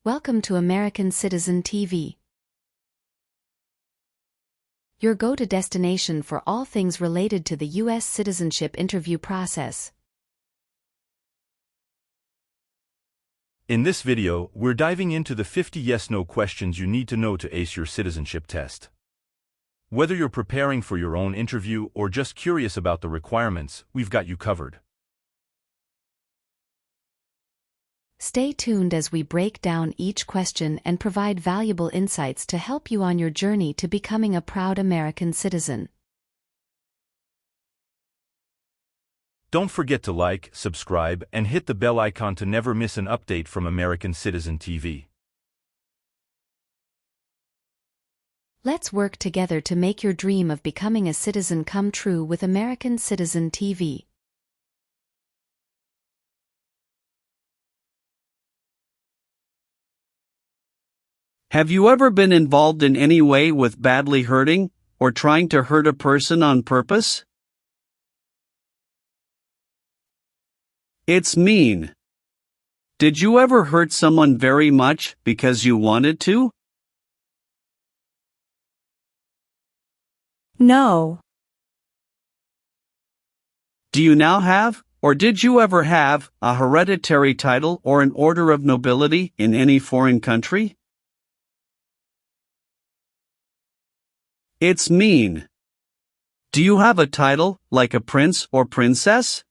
Welcome to American Citizen TV, your go-to destination for all things related to the U.S. citizenship interview process. In this video, we're diving into the 50 yes-no questions you need to know to ace your citizenship test. Whether you're preparing for your own interview or just curious about the requirements, we've got you covered. Stay tuned as we break down each question and provide valuable insights to help you on your journey to becoming a proud American citizen. Don't forget to like, subscribe, and hit the bell icon to never miss an update from American Citizen TV. Let's work together to make your dream of becoming a citizen come true with American Citizen TV. Have you ever been involved in any way with badly hurting or trying to hurt a person on purpose? It's mean. Did you ever hurt someone very much because you wanted to? No. Do you now have, or did you ever have, a hereditary title or an order of nobility in any foreign country? It's mean. Do you have a title, like a prince or princess?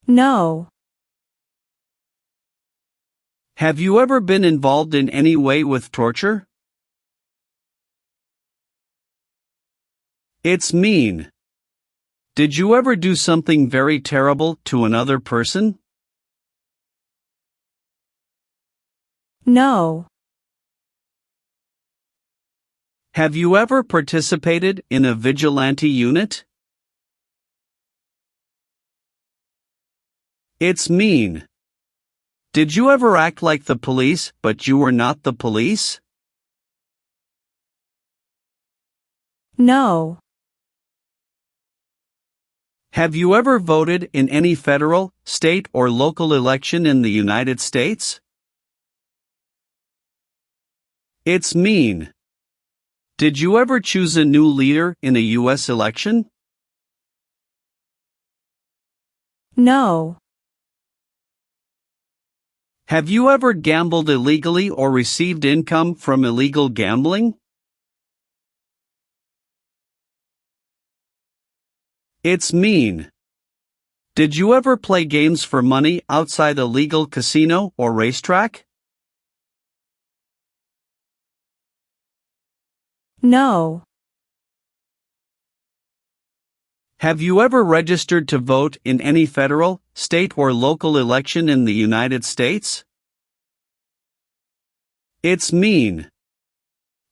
No. Have you ever been involved in any way with torture? It's mean. Did you ever do something very terrible to another person? No. Have you ever participated in a vigilante unit? It's mean. Did you ever act like the police, but you were not the police? No. Have you ever voted in any federal, state, or local election in the United States? It's mean. Did you ever choose a new leader in a U.S. election? No. Have you ever gambled illegally or received income from illegal gambling? It's mean. Did you ever play games for money outside a legal casino or racetrack? No. Have you ever registered to vote in any federal, state, or local election in the United States? It's mean.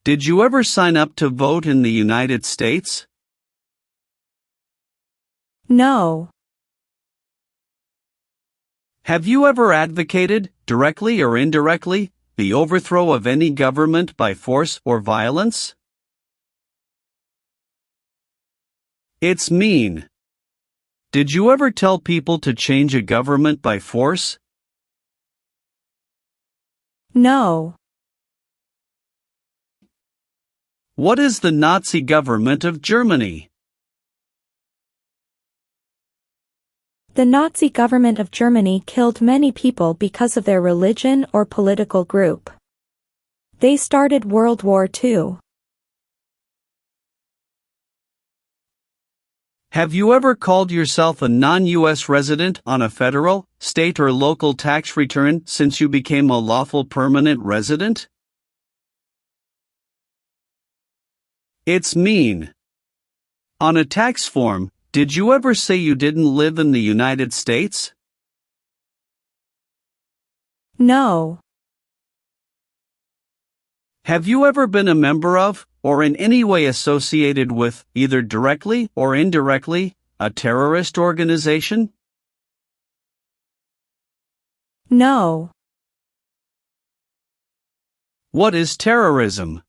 Did you ever sign up to vote in the United States? No. Have you ever advocated, directly or indirectly, the overthrow of any government by force or violence? It's mean. Did you ever tell people to change a government by force? No. What is the Nazi government of Germany? The Nazi government of Germany killed many people because of their religion or political group. They started World War II. Have you ever called yourself a non-U.S. resident on a federal, state, or local tax return since you became a lawful permanent resident? It's mean. On a tax form, did you ever say you didn't live in the United States? No. Have you ever been a member of, or in any way associated with, either directly or indirectly, a terrorist organization? No. What is terrorism?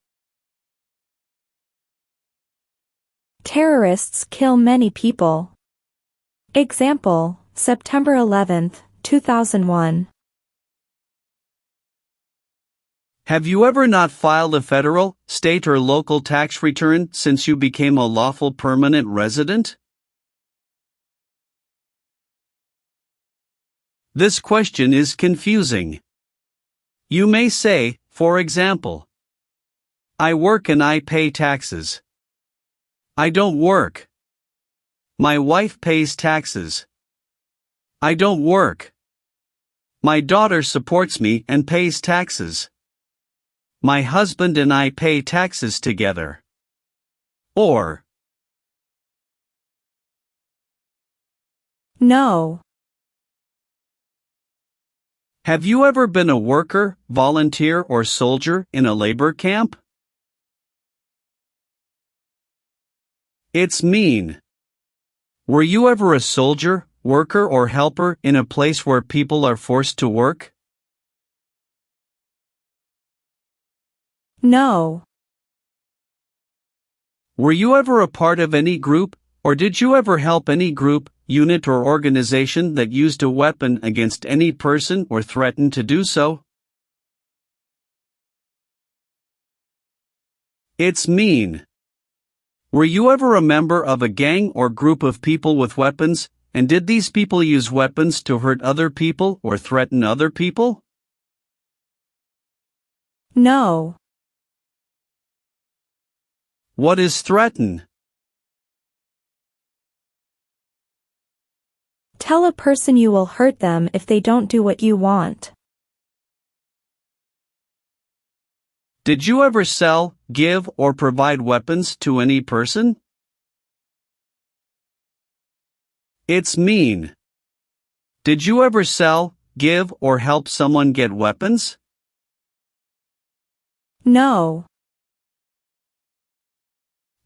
Terrorists kill many people. Example, September 11, 2001. Have you ever not filed a federal, state or local tax return since you became a lawful permanent resident? This question is confusing. You may say, for example, I work and I pay taxes. I don't work. My wife pays taxes. I don't work. My daughter supports me and pays taxes. My husband and I pay taxes together. Or, No. have you ever been a worker, volunteer or soldier in a labor camp? It's mean. Were you ever a soldier, worker or helper in a place where people are forced to work? No. Were you ever a part of any group, or did you ever help any group, unit or organization that used a weapon against any person or threatened to do so? It's mean. Were you ever a member of a gang or group of people with weapons, and did these people use weapons to hurt other people or threaten other people? No. What is threaten? Tell a person you will hurt them if they don't do what you want. Did you ever sell, give, or provide weapons to any person? It's mean. Did you ever sell, give, or help someone get weapons? No.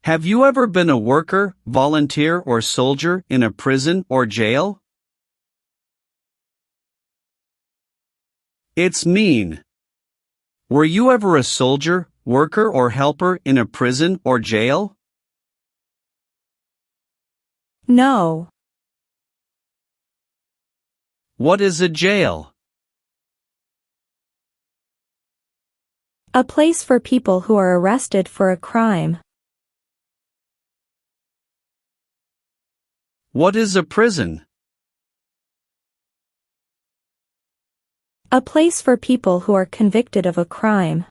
Have you ever been a worker, volunteer, or soldier in a prison or jail? It's mean. Were you ever a soldier, worker, or helper in a prison or jail? No. What is a jail? A place for people who are arrested for a crime. What is a prison? A place for people who are convicted of a crime.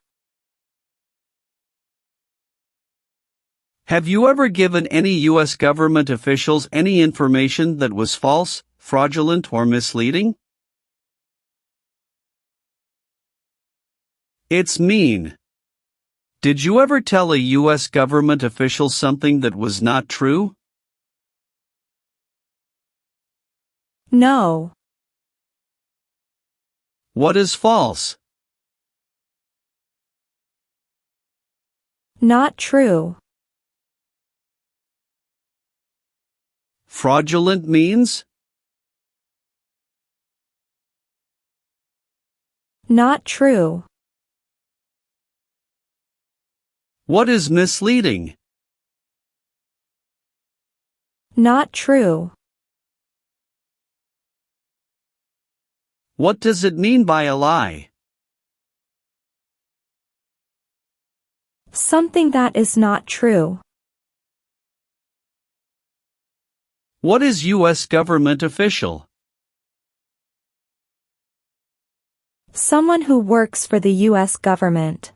Have you ever given any U.S. government officials any information that was false, fraudulent, or misleading? It's mean. Did you ever tell a U.S. government official something that was not true? No. What is false? Not true. Fraudulent means? Not true. What is misleading? Not true. What does it mean by a lie? Something that is not true. What is U.S. government official? Someone who works for the U.S. government.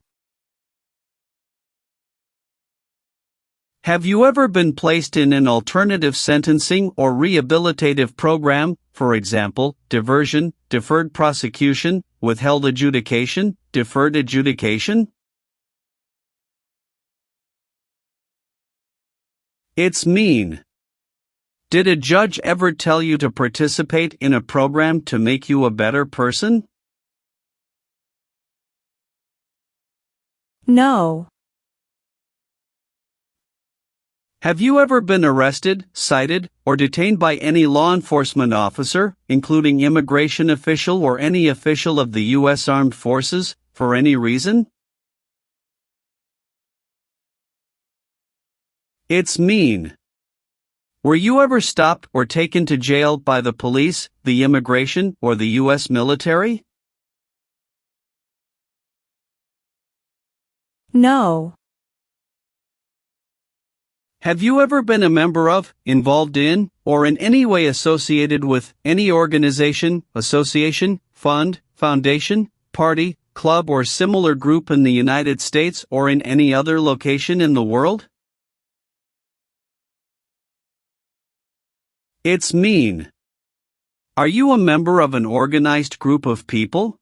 Have you ever been placed in an alternative sentencing or rehabilitative program, for example, diversion, deferred prosecution, withheld adjudication, deferred adjudication? It's mean. Did a judge ever tell you to participate in a program to make you a better person? No. Have you ever been arrested, cited, or detained by any law enforcement officer, including immigration official or any official of the U.S. Armed Forces, for any reason? It's mean. Were you ever stopped or taken to jail by the police, the immigration, or the U.S. military? No. Have you ever been a member of, involved in, or in any way associated with any organization, association, fund, foundation, party, club, or similar group in the United States or in any other location in the world? It's mean. Are you a member of an organized group of people?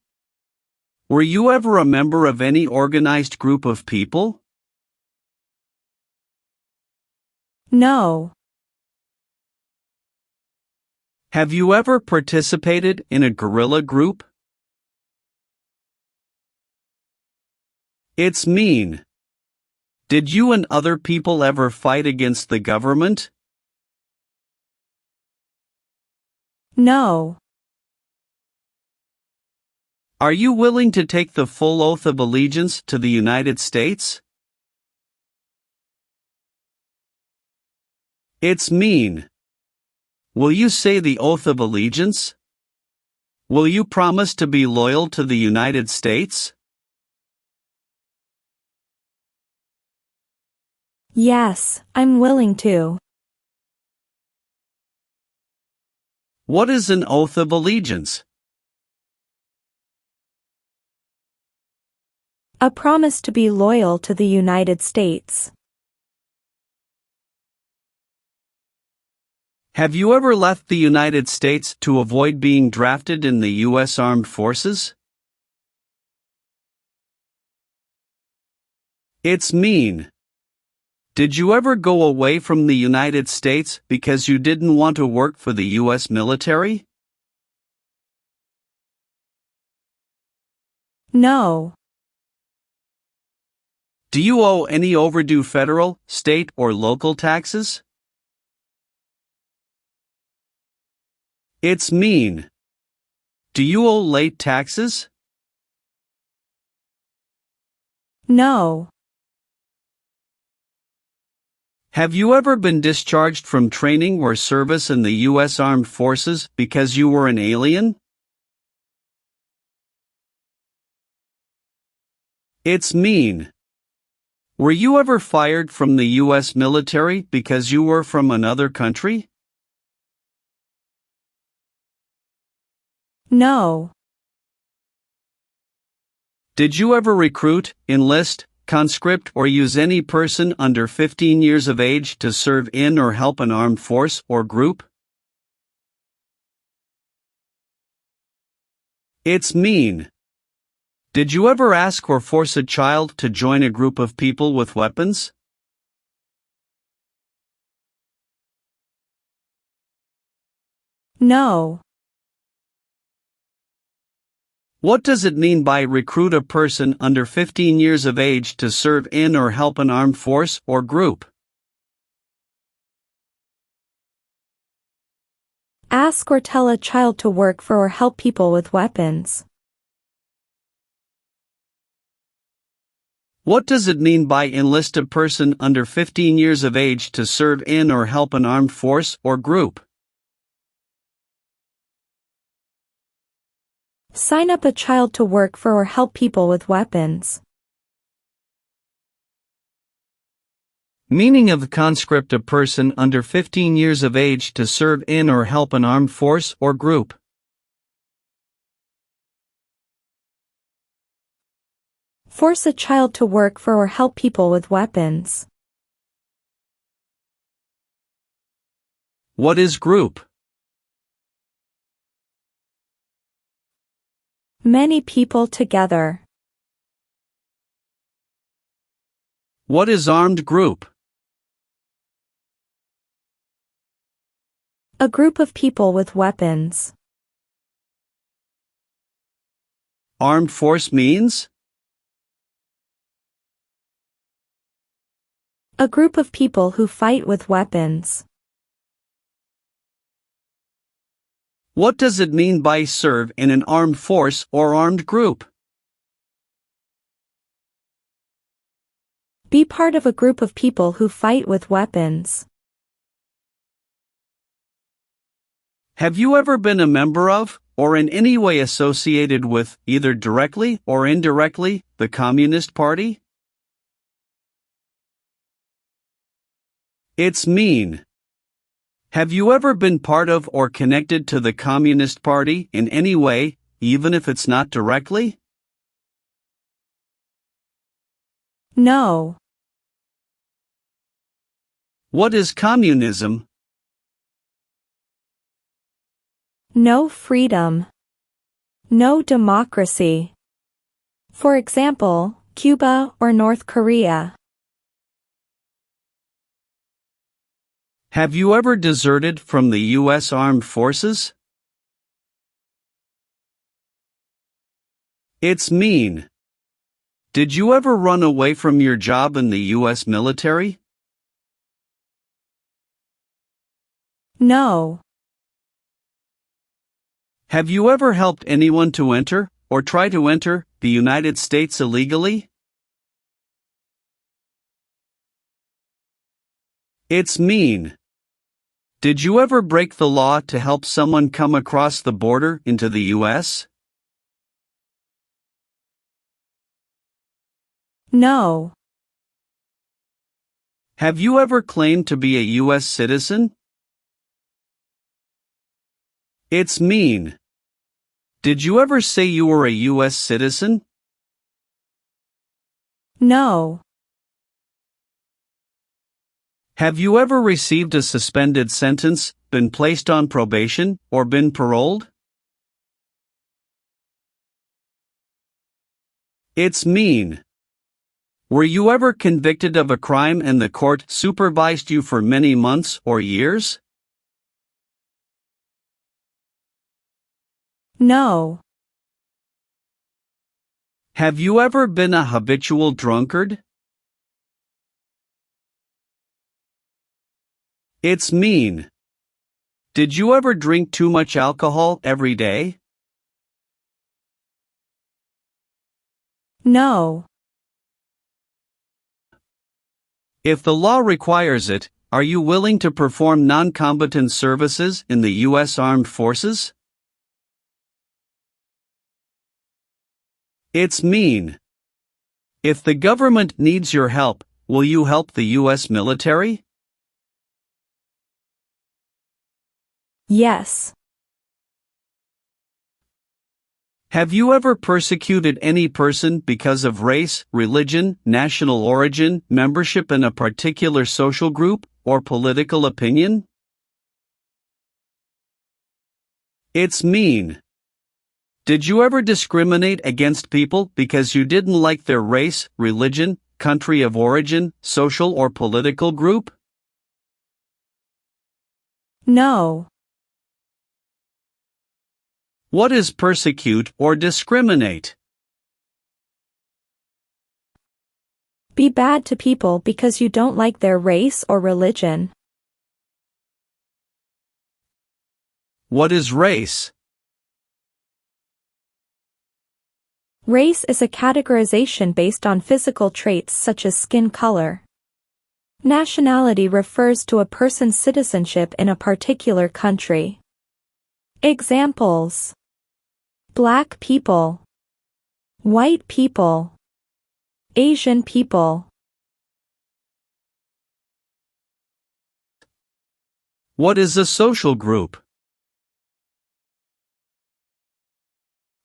Were you ever a member of any organized group of people? No. Have you ever participated in a guerrilla group? It's mean. Did you and other people ever fight against the government? No. Are you willing to take the full oath of allegiance to the United States? It's mean. Will you say the oath of allegiance? Will you promise to be loyal to the United States? Yes, I'm willing to. What is an oath of allegiance? A promise to be loyal to the United States. Have you ever left the United States to avoid being drafted in the U.S. Armed Forces? It's mean. Did you ever go away from the United States because you didn't want to work for the U.S. military? No. Do you owe any overdue federal, state, or local taxes? It's mean. Do you owe late taxes? No. Have you ever been discharged from training or service in the U.S. Armed Forces because you were an alien? It's mean. Were you ever fired from the U.S. military because you were from another country? No. Did you ever recruit, enlist, conscript, or use any person under 15 years of age to serve in or help an armed force or group? It's mean. Did you ever ask or force a child to join a group of people with weapons? No. What does it mean by recruit a person under 15 years of age to serve in or help an armed force or group? Ask or tell a child to work for or help people with weapons. What does it mean by enlist a person under 15 years of age to serve in or help an armed force or group? Sign up a child to work for or help people with weapons. Meaning of conscript a person under 15 years of age to serve in or help an armed force or group. Force a child to work for or help people with weapons. What is group? Many people together. What is armed group? A group of people with weapons. Armed force means? A group of people who fight with weapons. What does it mean by serve in an armed force or armed group? Be part of a group of people who fight with weapons. Have you ever been a member of, or in any way associated with, either directly or indirectly, the Communist Party? It's mean. Have you ever been part of or connected to the Communist Party in any way, even if it's not directly? No. What is communism? No freedom. No democracy. For example, Cuba or North Korea. Have you ever deserted from the U.S. Armed Forces? It's mean. Did you ever run away from your job in the U.S. military? No. Have you ever helped anyone to enter, or try to enter, the United States illegally? It's mean. Did you ever break the law to help someone come across the border into the U.S.? No. Have you ever claimed to be a U.S. citizen? It's mean. Did you ever say you were a U.S. citizen? No. Have you ever received a suspended sentence, been placed on probation, or been paroled? It's mean. Were you ever convicted of a crime and the court supervised you for many months or years? No. Have you ever been a habitual drunkard? It's mean. Did you ever drink too much alcohol every day? No. If the law requires it, are you willing to perform non-combatant services in the U.S. Armed Forces? It's mean. If the government needs your help, will you help the U.S. military? Yes. Have you ever persecuted any person because of race, religion, national origin, membership in a particular social group, or political opinion? It's mean. Did you ever discriminate against people because you didn't like their race, religion, country of origin, social or political group? No. What is persecute or discriminate? Be bad to people because you don't like their race or religion. What is race? Race is a categorization based on physical traits such as skin color. Nationality refers to a person's citizenship in a particular country. Examples: Black people, white people, Asian people. What is a social group?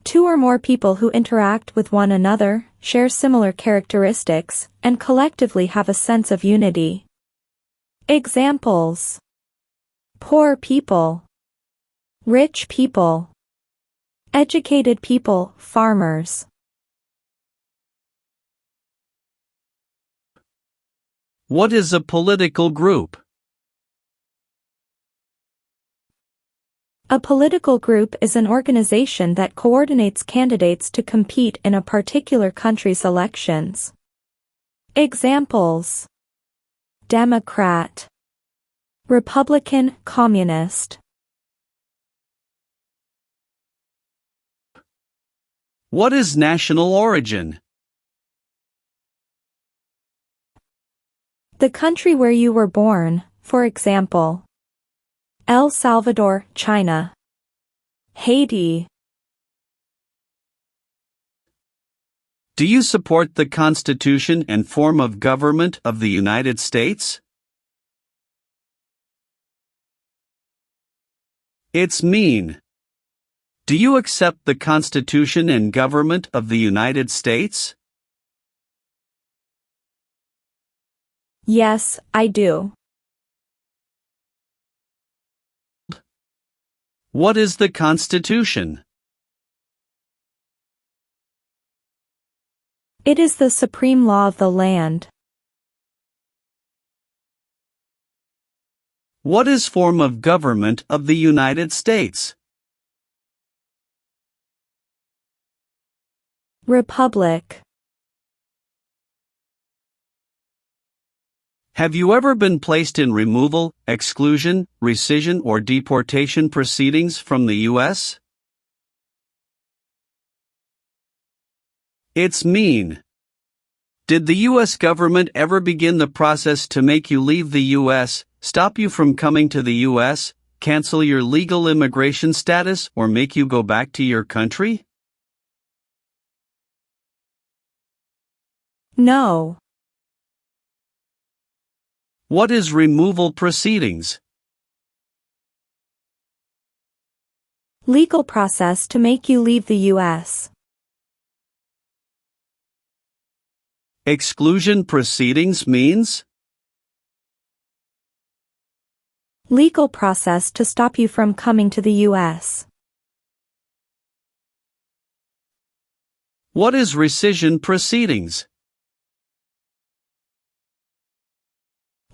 Two or more people who interact with one another, share similar characteristics, and collectively have a sense of unity. Examples: poor people, rich people, educated people, farmers. What is a political group? A political group is an organization that coordinates candidates to compete in a particular country's elections. Examples: Democrat, Republican, Communist. What is national origin? The country where you were born, for example, El Salvador, China, Haiti. Do you support the Constitution and form of government of the United States? It's mean. Do you accept the Constitution and government of the United States? Yes, I do. What is the Constitution? It is the supreme law of the land. What is form of government of the United States? Republic. Have you ever been placed in removal, exclusion, rescission, or deportation proceedings from the U.S.? It's mean. Did the U.S. government ever begin the process to make you leave the U.S., stop you from coming to the U.S., cancel your legal immigration status, or make you go back to your country? No. What is removal proceedings? Legal process to make you leave the U.S. Exclusion proceedings means? Legal process to stop you from coming to the U.S. What is rescission proceedings?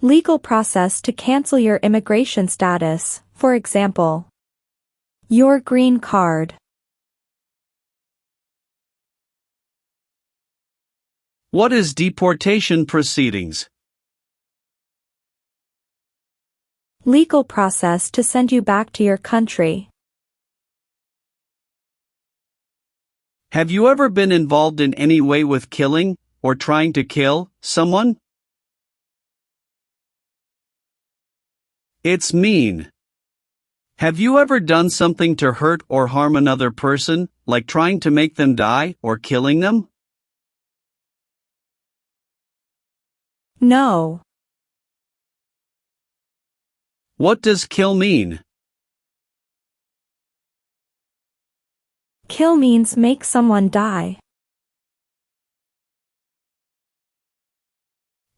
Legal process to cancel your immigration status, for example, your green card. What is deportation proceedings? Legal process to send you back to your country. Have you ever been involved in any way with killing, or trying to kill, someone? It's mean. Have you ever done something to hurt or harm another person, like trying to make them die or killing them? No. What does kill mean? Kill means make someone die.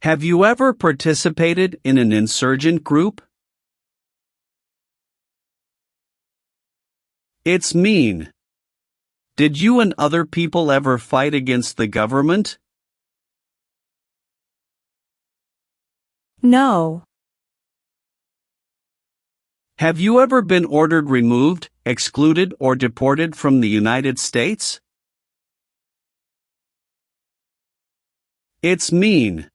Have you ever participated in an insurgent group? It's mean. Did you and other people ever fight against the government? No. Have you ever been ordered removed, excluded, or deported from the United States? It's mean.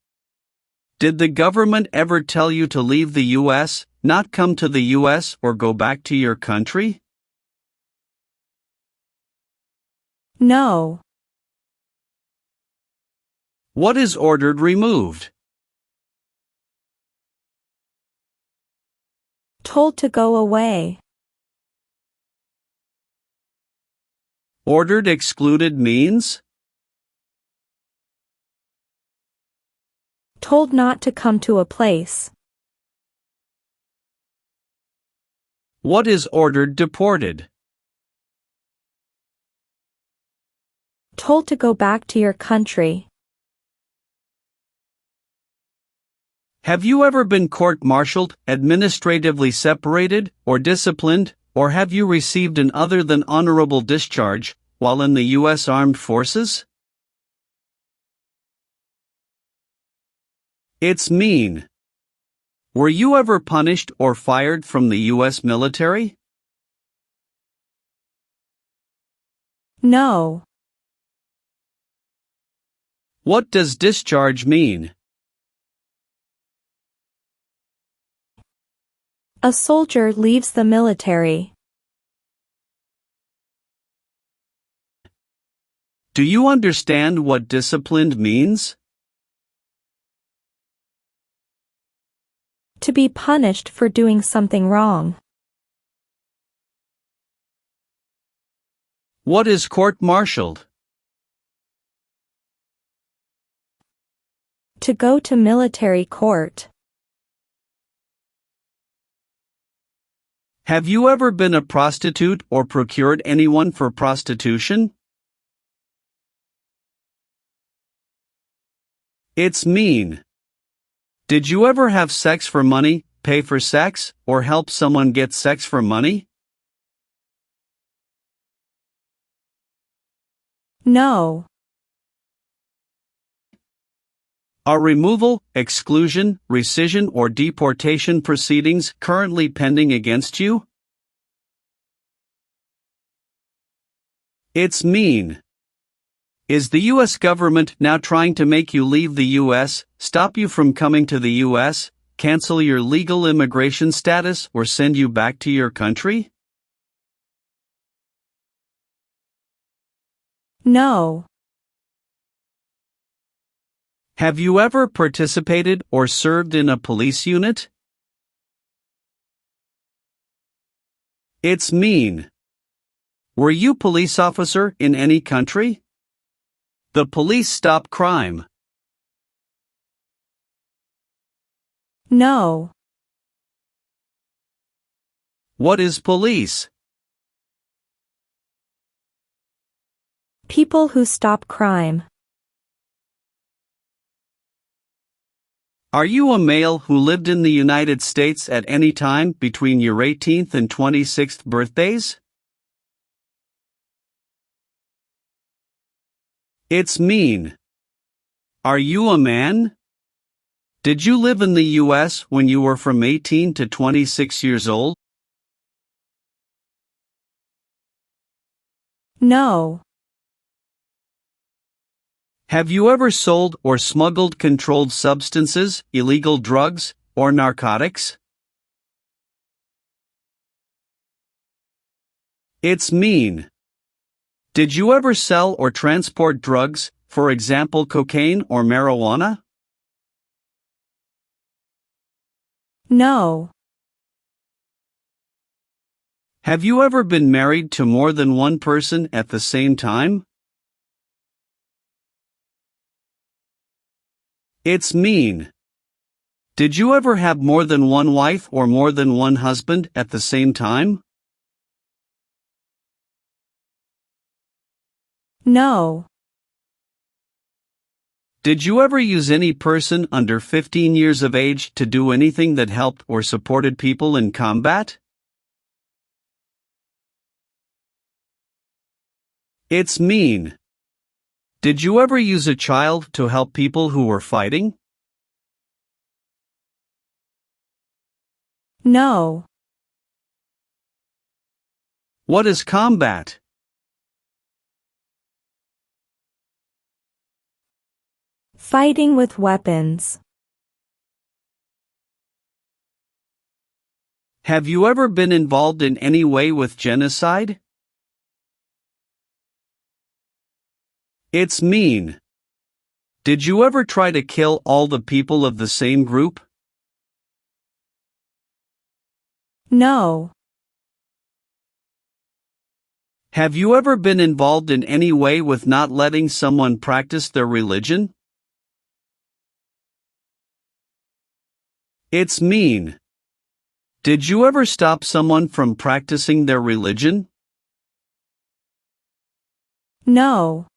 Did the government ever tell you to leave the U.S., not come to the U.S., or go back to your country? No. What is ordered removed? Told to go away. Ordered excluded means? Told not to come to a place. What is ordered deported? Told to go back to your country. Have you ever been court-martialed, administratively separated, or disciplined, or have you received an other than honorable discharge while in the U.S. Armed Forces? It's mean. Were you ever punished or fired from the U.S. military? No. What does discharge mean? A soldier leaves the military. Do you understand what disciplined means? To be punished for doing something wrong. What is court-martialed? To go to military court. Have you ever been a prostitute or procured anyone for prostitution? It's mean. Did you ever have sex for money, pay for sex, or help someone get sex for money? No. Are removal, exclusion, rescission, or deportation proceedings currently pending against you? It's mean. Is the U.S. government now trying to make you leave the U.S., stop you from coming to the U.S., cancel your legal immigration status, or send you back to your country? No. Have you ever participated or served in a police unit? It's mean. Were you police officer in any country? The police stop crime. No. What is police? People who stop crime. Are you a male who lived in the United States at any time between your 18th and 26th birthdays? It's mean. Are you a man? Did you live in the U.S. when you were from 18 to 26 years old? No. Have you ever sold or smuggled controlled substances, illegal drugs, or narcotics? It's mean. Did you ever sell or transport drugs, for example cocaine or marijuana? No. Have you ever been married to more than one person at the same time? It's mean. Did you ever have more than one wife or more than one husband at the same time? No. Did you ever use any person under 15 years of age to do anything that helped or supported people in combat? It's mean. Did you ever use a child to help people who were fighting? No. What is combat? Fighting with weapons. Have you ever been involved in any way with genocide? It's mean. Did you ever try to kill all the people of the same group? No. Have you ever been involved in any way with not letting someone practice their religion? It's mean. Did you ever stop someone from practicing their religion? No.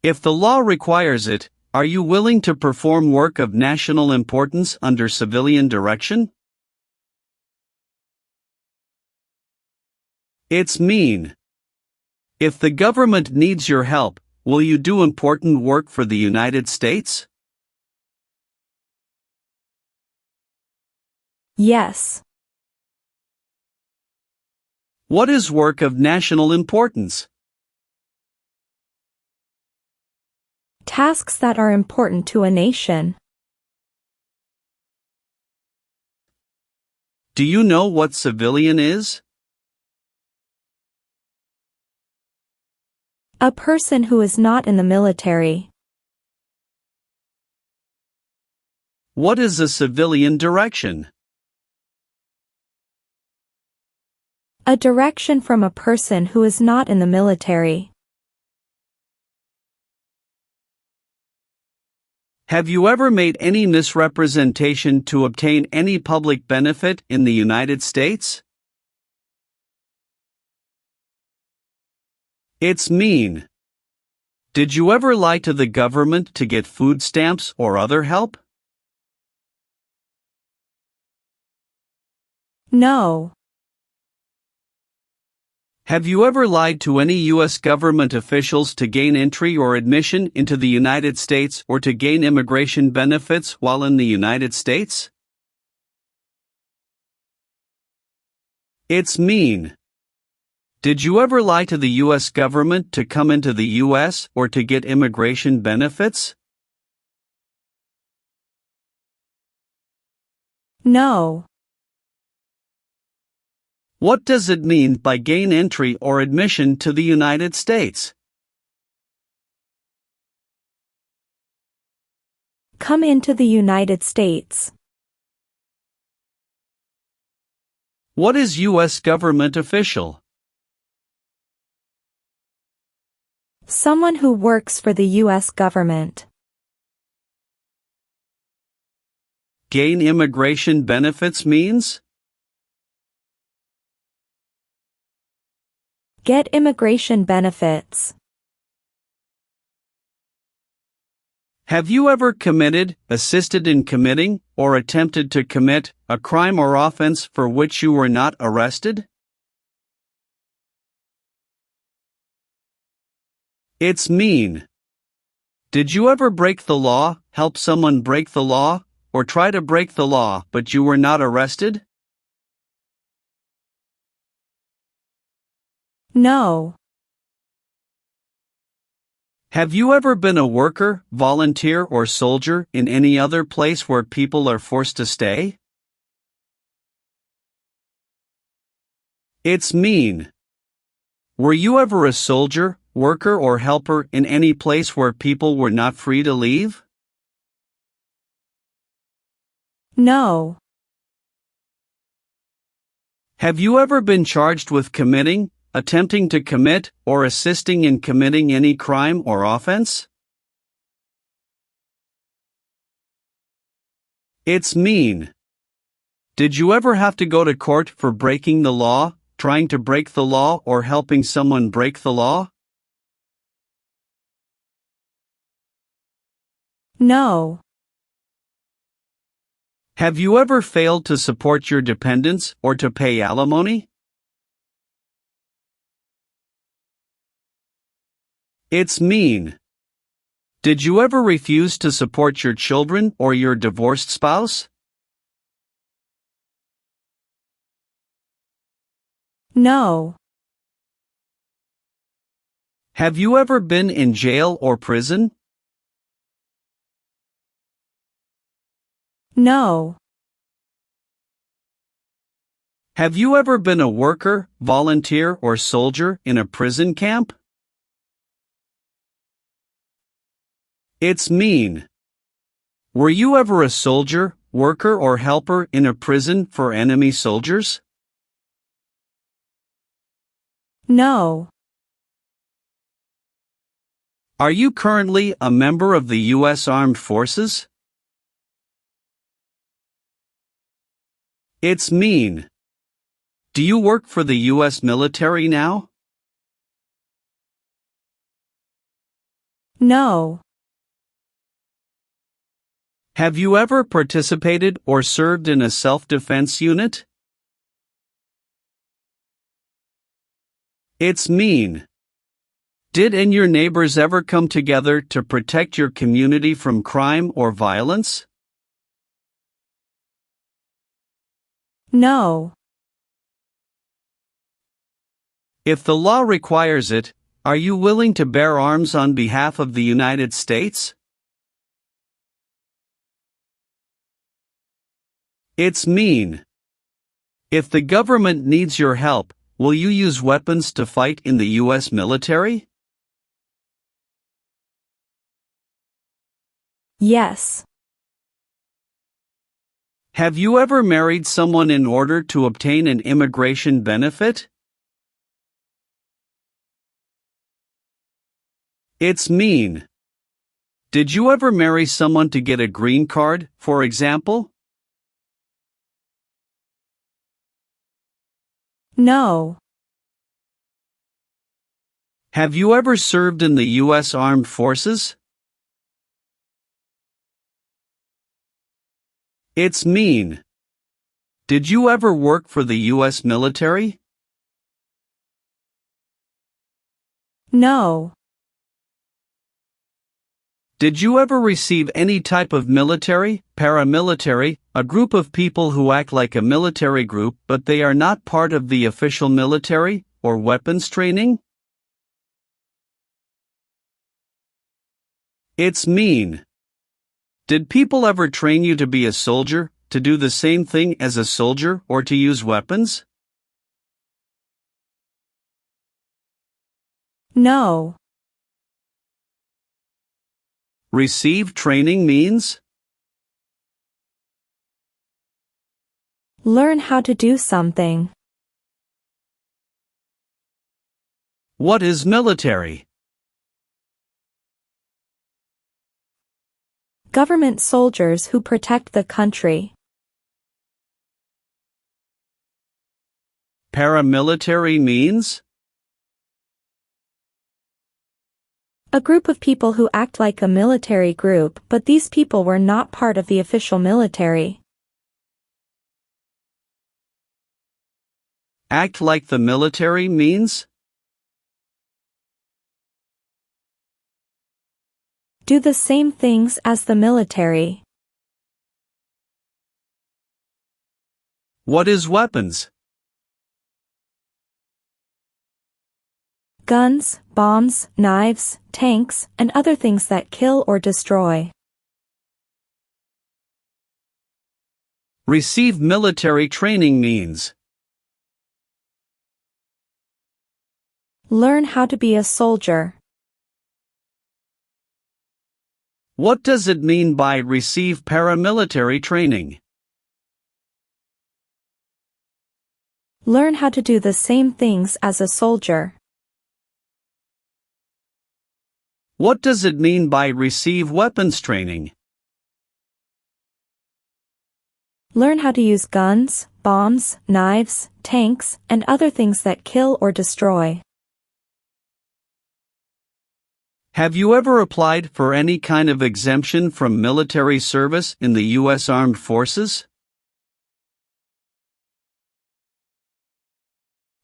If the law requires it, are you willing to perform work of national importance under civilian direction? It's mean. If the government needs your help, will you do important work for the United States? Yes. What is work of national importance? Tasks that are important to a nation. Do you know what civilian is? A person who is not in the military. What is a civilian direction? A direction from a person who is not in the military. Have you ever made any misrepresentation to obtain any public benefit in the United States? It's mean. Did you ever lie to the government to get food stamps or other help? No. Have you ever lied to any U.S. government officials to gain entry or admission into the United States or to gain immigration benefits while in the United States? It's mean. Did you ever lie to the U.S. government to come into the U.S. or to get immigration benefits? No. What does it mean by gain entry or admission to the United States? Come into the United States. What is U.S. government official? Someone who works for the U.S. government. Gain immigration benefits means? Get immigration benefits. Have you ever committed, assisted in committing, or attempted to commit a crime or offense for which you were not arrested? It's mean. Did you ever break the law, help someone break the law, or try to break the law but you were not arrested? No. Have you ever been a worker, volunteer, or soldier in any other place where people are forced to stay? It's mean. Were you ever a soldier, worker, or helper in any place where people were not free to leave? No. Have you ever been charged with committing, attempting to commit, or assisting in committing any crime or offense? It's mean. Did you ever have to go to court for breaking the law, trying to break the law, or helping someone break the law? No. Have you ever failed to support your dependents or to pay alimony? It's mean. Did you ever refuse to support your children or your divorced spouse? No. Have you ever been in jail or prison? No. Have you ever been a worker, volunteer, or soldier in a prison camp? It's mean. Were you ever a soldier, worker, or helper in a prison for enemy soldiers? No. Are you currently a member of the U.S. Armed Forces? It's mean. Do you work for the U.S. military now? No. Have you ever participated or served in a self-defense unit? It's mean. Did and your neighbors ever come together to protect your community from crime or violence? No. If the law requires it, are you willing to bear arms on behalf of the United States? It's mean. If the government needs your help, will you use weapons to fight in the U.S. military? Yes. Have you ever married someone in order to obtain an immigration benefit? It's mean. Did you ever marry someone to get a green card, for example? No. Have you ever served in the U.S. Armed Forces? It's mean. Did you ever work for the U.S. military? No. Did you ever receive any type of military, paramilitary, a group of people who act like a military group but they are not part of the official military, or weapons training? It's mean. Did people ever train you to be a soldier, to do the same thing as a soldier, or to use weapons? No. Receive training means? Learn how to do something. What is military? Government soldiers who protect the country. Paramilitary means? A group of people who act like a military group, but these people were not part of the official military. Act like the military means? Do the same things as the military. What is weapons? Guns, bombs, knives, tanks, and other things that kill or destroy. Receive military training means? Learn how to be a soldier. What does it mean by receive paramilitary training? Learn how to do the same things as a soldier. What does it mean by receive weapons training? Learn how to use guns, bombs, knives, tanks, and other things that kill or destroy. Have you ever applied for any kind of exemption from military service in the U.S. Armed Forces?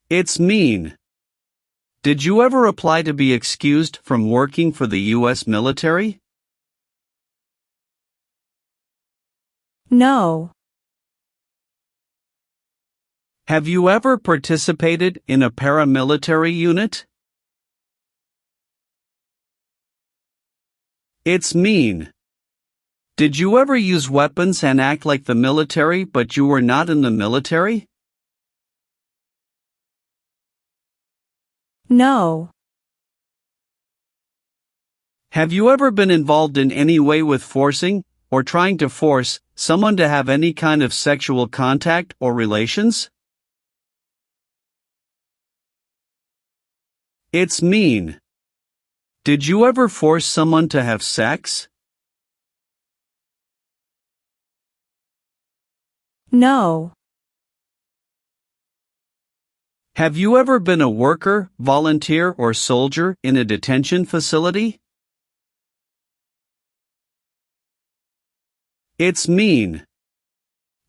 It's mean. Did you ever apply to be excused from working for the U.S. military? No. Have you ever participated in a paramilitary unit? It's mean. Did you ever use weapons and act like the military but you were not in the military? No. Have you ever been involved in any way with forcing, or trying to force, someone to have any kind of sexual contact or relations? It's mean. Did you ever force someone to have sex? No. Have you ever been a worker, volunteer, or soldier in a detention facility? It's mean.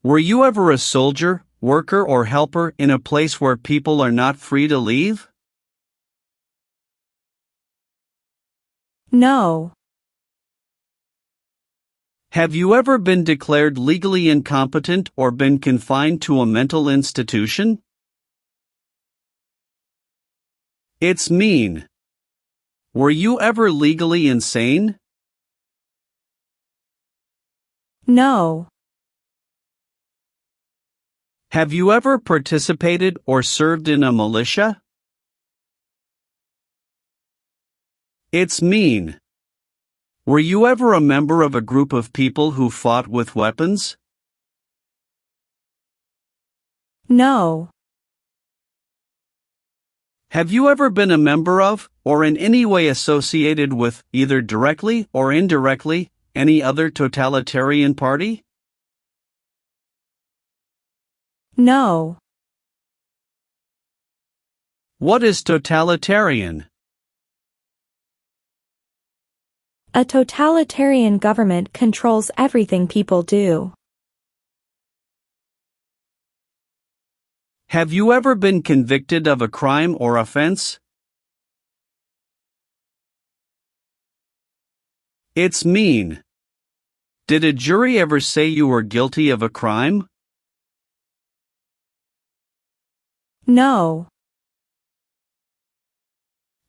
Were you ever a soldier, worker, or helper in a place where people are not free to leave? No. Have you ever been declared legally incompetent or been confined to a mental institution? It's mean. Were you ever legally insane? No. Have you ever participated or served in a militia? It's mean. Were you ever a member of a group of people who fought with weapons? No. Have you ever been a member of, or in any way associated with, either directly or indirectly, any other totalitarian party? No. What is totalitarian? A totalitarian government controls everything people do. Have you ever been convicted of a crime or offense? It's mean. Did a jury ever say you were guilty of a crime? No.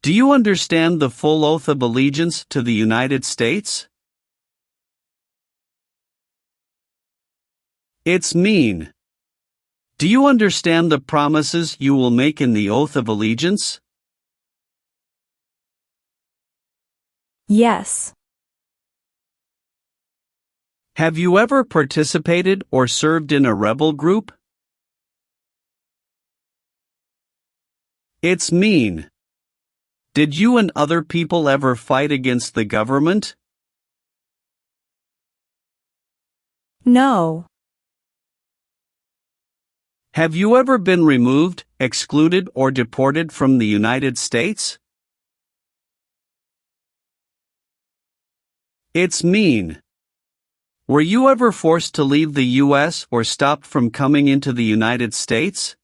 Do you understand the full oath of allegiance to the United States? It's mean. Do you understand the promises you will make in the oath of allegiance? Yes. Have you ever participated or served in a rebel group? It's mean. Did you and other people ever fight against the government? No. Have you ever been removed, excluded, or deported from the United States? It's mean. Were you ever forced to leave the U.S. or stopped from coming into the United States?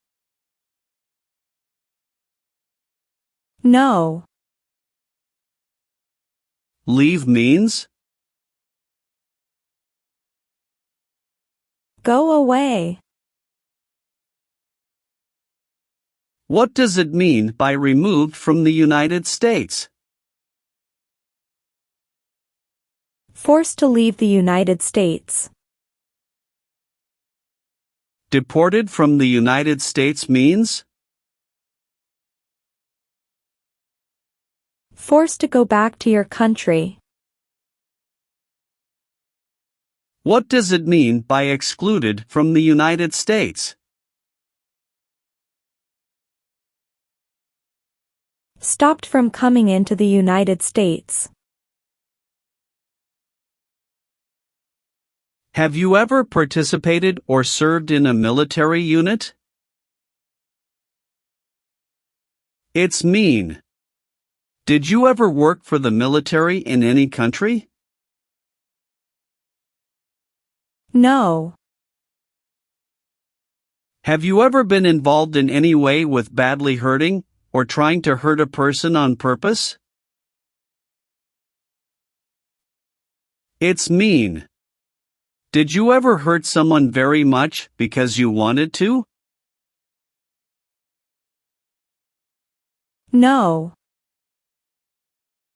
No. Leave means? Go away. What does it mean by removed from the United States? Forced to leave the United States. Deported from the United States means? Forced to go back to your country. What does it mean by excluded from the United States? Stopped from coming into the United States. Have you ever participated or served in a military unit? It's mean. Did you ever work for the military in any country? No. Have you ever been involved in any way with badly hurting or trying to hurt a person on purpose? It's mean. Did you ever hurt someone very much because you wanted to? No.